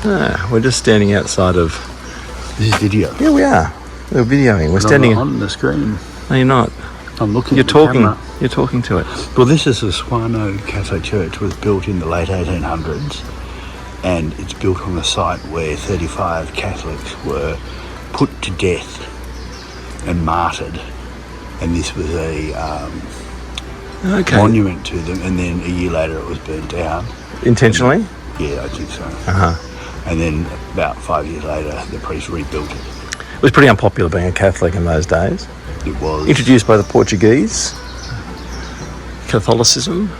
We're just standing outside of... This is video. Yeah, we are. We're videoing. We're standing on the screen. No, you're not. I'm looking You're at the talking. camera. You're talking to it. Well, this is the Tsuwano Catholic Church. It was built in the late 1800s, and it's built on a site where 35 Catholics were put to death and martyred, and this was a monument to them. And then a year later, it was burnt down. Intentionally? Yeah, I think so. Uh-huh. And then about 5 years later, the priest rebuilt it. It was pretty unpopular being a Catholic in those days. It was. Introduced by the Portuguese, Catholicism.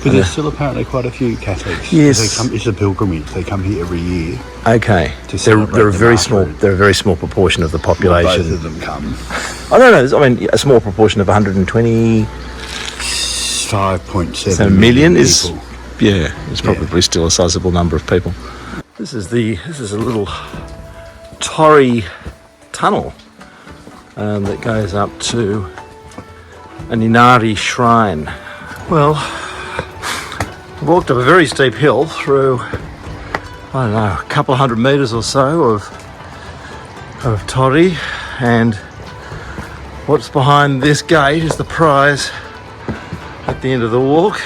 But there's still apparently quite a few Catholics. Yes. It's a pilgrimage. They come here every year. Okay. They're a very small. They're a very small proportion of the population. Both of them come. I don't know. I mean, a small proportion of 120. 5.7 million is. People. Yeah, it's probably still a sizable number of people. This is a little Torii tunnel that goes up to an Inari shrine. Well, I walked up a very steep hill through, I don't know, a couple of 100 metres or so of Torii, and what's behind this gate is the prize at the end of the walk.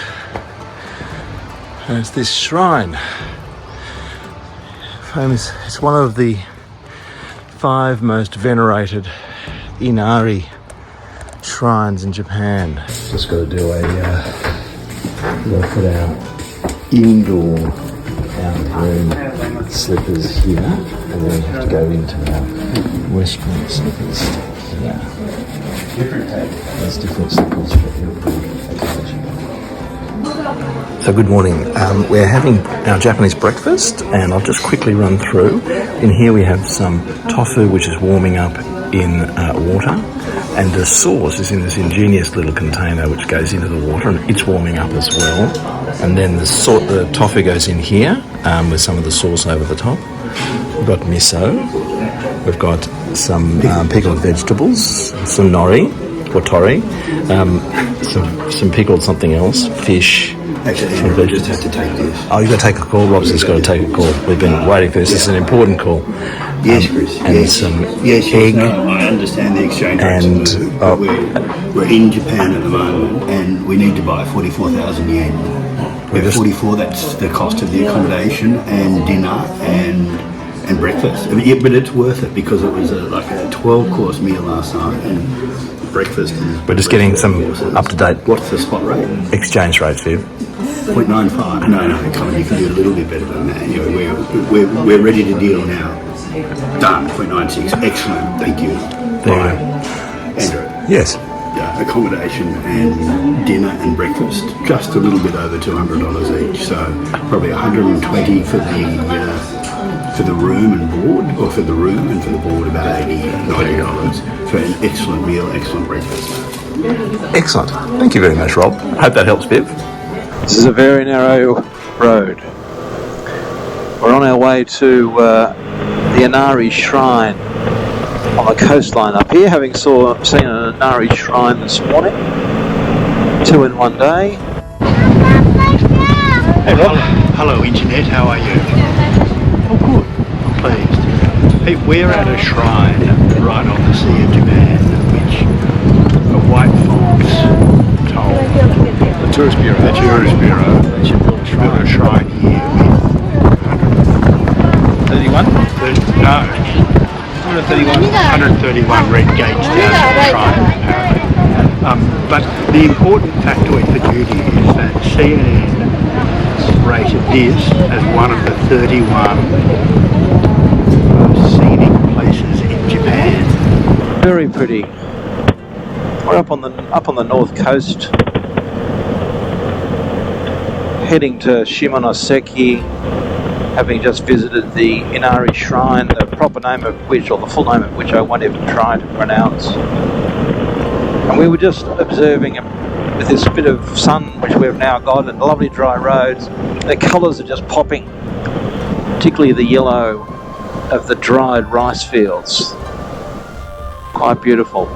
And it's this shrine. Famous, it's one of the 5 most venerated Inari shrines in Japan. Just got to do a look at our indoor out-of-room slippers here, and then we have to go into our restaurant slippers. There's different slippers for every occasion. So good morning. We're having our Japanese breakfast, and I'll just quickly run through. In here we have some tofu, which is warming up in water, and the sauce is in this ingenious little container which goes into the water, and it's warming up as well. And then the tofu goes in here with some of the sauce over the top. We've got miso. We've got some pickled vegetables, some nori or tori, some pickled something else, fish. Actually, Andrew, we just have to take this. Oh, you've got to take a call. Robson's got to take a call. We've been waiting for this. It's an important call. Yes, Chris. And yes. some egg. No, I understand the exchange rates. And we're in Japan at the moment, and we need to buy 44,000 yen. We're 44. That's the cost of the accommodation and dinner and breakfast. I mean, yeah, but it's worth it because it was like a 12-course meal last night, and breakfast. We're just getting some up-to-date. What's the spot rate? Exchange rates, Viv. 0.95. No, come on, you can do a little bit better than that. You know, we're ready to deal now. Done. 0.96. Excellent. Thank you. There. Andrew. Yes. Yeah, accommodation and dinner and breakfast, just a little bit over $200 each. So probably 120 for the room and board, or for the room and for the board about $90. For an excellent meal, excellent breakfast. Excellent. Thank you very much, Rob. Hope that helps, Viv. This is a very narrow road. We're on our way to the Inari Shrine on the coastline up here, having seen an Inari Shrine this morning. 2 in one day. Hey, hello, Internet, how are you? Oh, good. I'm pleased. Hey, we're at a shrine right on the Sea of Japan, which a white fox told the tourist bureau they should build a shrine here with 31? No. 131 red gates down to the shrine, apparently. But the important factoid for Judy is that CNN rated this as one of the 31 most scenic places in Japan. Very pretty. We're up on the north coast, heading to Shimonoseki, having just visited the Inari Shrine, the proper name of which, or the full name of which I won't even try to pronounce. And we were just observing with this bit of sun which we've now got, and lovely dry roads. The colours are just popping, particularly the yellow of the dried rice fields. Quite beautiful.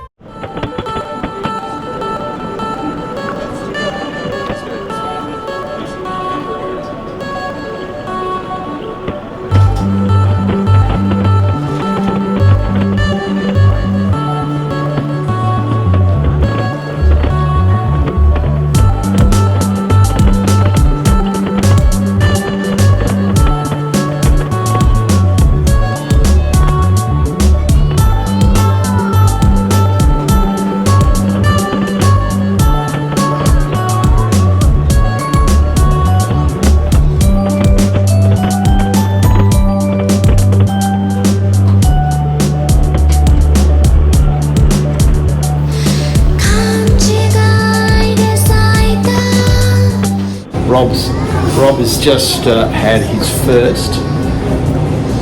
just had his first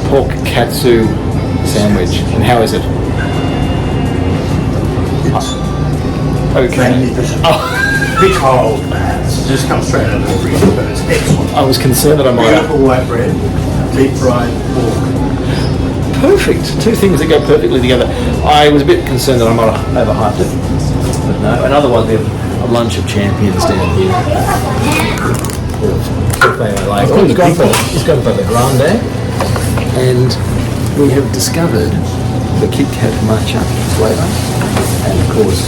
pork katsu sandwich. And how is it? Okay. A bit cold, perhaps. Just come straight out of the freezer, but it's excellent. I was concerned that I might have... Beautiful white bread, deep fried pork. Perfect. Two things that go perfectly together. I was a bit concerned that I might have overhyped it. But no. And otherwise we have a lunch of champions down here. He's gone for the grande. And we have discovered the Kit Kat matcha flavour. And of course,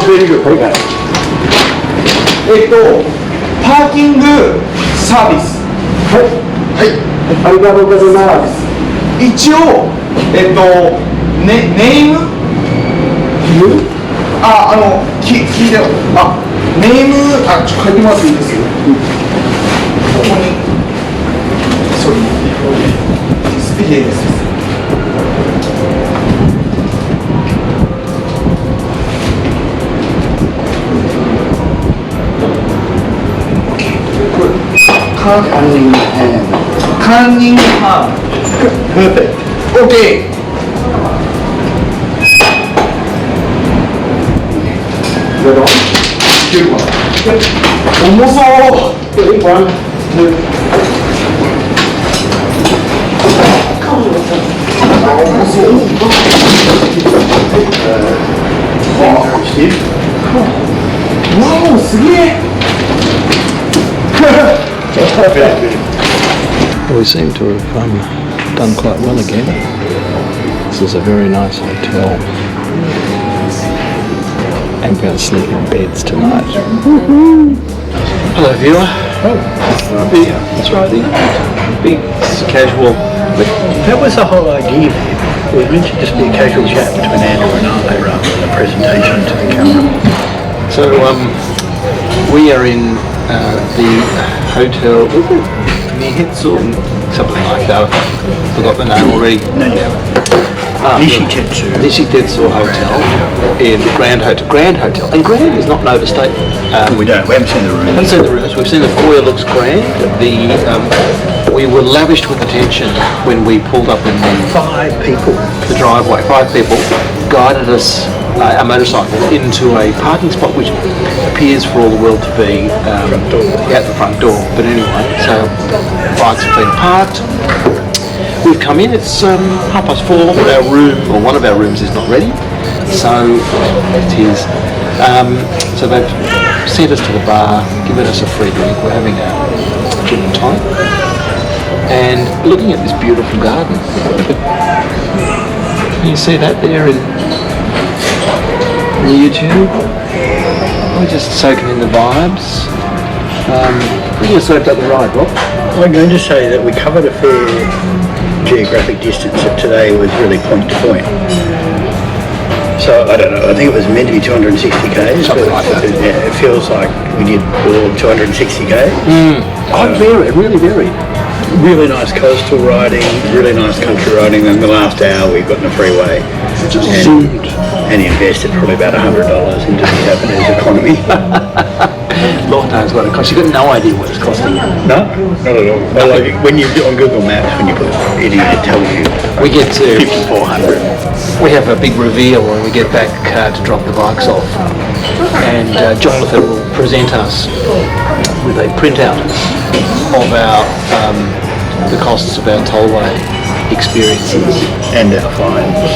ベリーグッド。パーキングサービス。はい。はい。ありがとうございます。一応、ネーム聞いてよ。ネーム、書いてもらっていいですよ。ここに。そう。スピーディーです。Cunningham. Perfect. Okay. Good one. Good one. Almost all. Good. 1, 2. Wow, すげえ。We seem to have done quite well again. This is a very nice hotel. And we're going to sleep in beds tonight. Hello viewer. That's right, the big casual. That was the whole idea. It was meant to just be a casual chat between Andrew and I rather than a presentation to the camera. So We are in the hotel, is it? Nihetsu, something like that. I forgot the name already. Nishitetsu Hotel in Grand Hotel. And Grand is not an overstatement. We haven't seen the room. Haven't seen the rooms. We've seen the foyer looks grand. We were lavished with attention when we pulled up in the driveway. 5 people guided us, our motorcycle, into a parking spot which appears for all the world to be at the front door. But anyway, so bikes have been parked. We've come in, it's 4:30, our room, or one of our rooms is not ready, so it is. So they've sent us to the bar, given us a free drink, we're having a gin and tonic, and looking at this beautiful garden. Can you see that there in YouTube? We're just soaking in the vibes. We just soaked up the ride, Rob. I'm going to say that we covered a fair geographic distance that today was really point to point. So I don't know, I think it was meant to be 260 k's, but it feels like we did all 260 k's. Really varied. Really nice coastal riding, really nice country riding. In the last hour we got in the freeway and invested probably about $100 into the Japanese economy. Lord knows what it costs. You've got no idea what it's costing. No, not at all. Well, like when you do on Google Maps, when you put it in, it tells you. We get to 5,400. We have a big reveal when we get back to drop the bikes off, and Jonathan will present us with a printout of our the costs of our tollway experiences And our fines.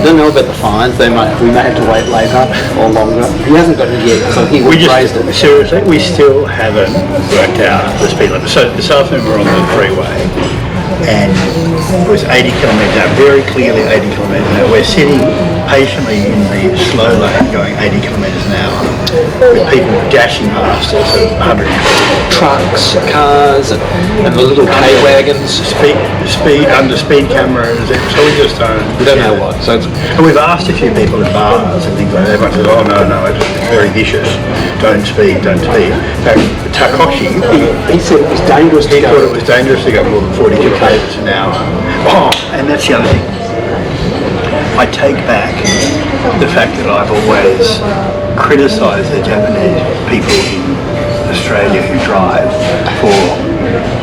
Don't know about the fines. We may have to wait later or longer. He hasn't got it yet, so he will raise it. Seriously, we still haven't worked out the speed limit. So this afternoon we're on the freeway, and it was 80 kilometres out, very clearly 80 kilometres an hour. We're sitting patiently in the slow lane going 80 kilometres an hour with people dashing past us at 100. Trucks, cars, and the little K-wagons. Speed under speed cameras, so we just don't. We don't know what. So and we've asked a few people at bars and things like that. Everyone says, "Oh no, it's very vicious. Don't speed, don't speed." Takoshi, he said it was dangerous. He thought it was dangerous to go more than 40 kilometres an hour. Oh, and that's the other thing. I take back the fact that I've always criticised the Japanese people in Australia who drive for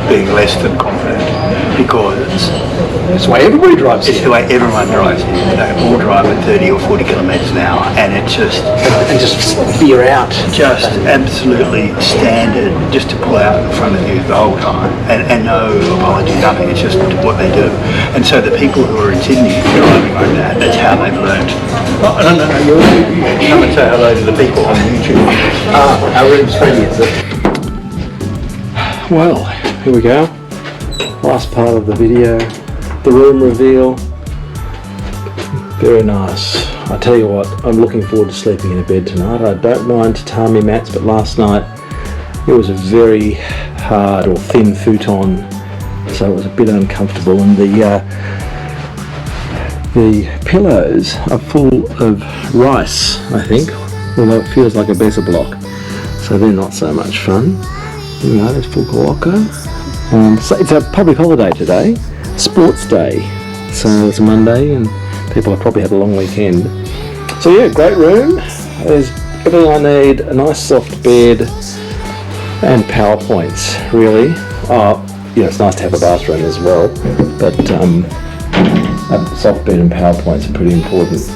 being less than confident, because it's the way everybody drives. It's the way everyone drives. They all drive at 30 or 40 kilometres an hour, and it's just veer out. Just absolutely standard, just to pull out in front of you the whole time, and no apology, nothing. It's just what they do. And so the people who are in Sydney driving like that, that's how they've learned. Oh, no, you come and say hello to the people on YouTube. Our room's ready, is it? Well, here we go. Last part of the video. The room reveal. Very nice. I tell you what, I'm looking forward to sleeping in a bed tonight. I don't mind tatami mats, but last night it was a very hard or thin futon, so it was a bit uncomfortable, and the pillows are full of rice, I think, although it feels like a better block, so they're not so much fun. You know, there's Fukuoka. So it's a public holiday today, sports day, so it's a Monday and people have probably had a long weekend. So yeah, great room. There's everything I need, a nice soft bed and PowerPoints, really. It's nice to have a bathroom as well, but a soft bed and PowerPoints are pretty important.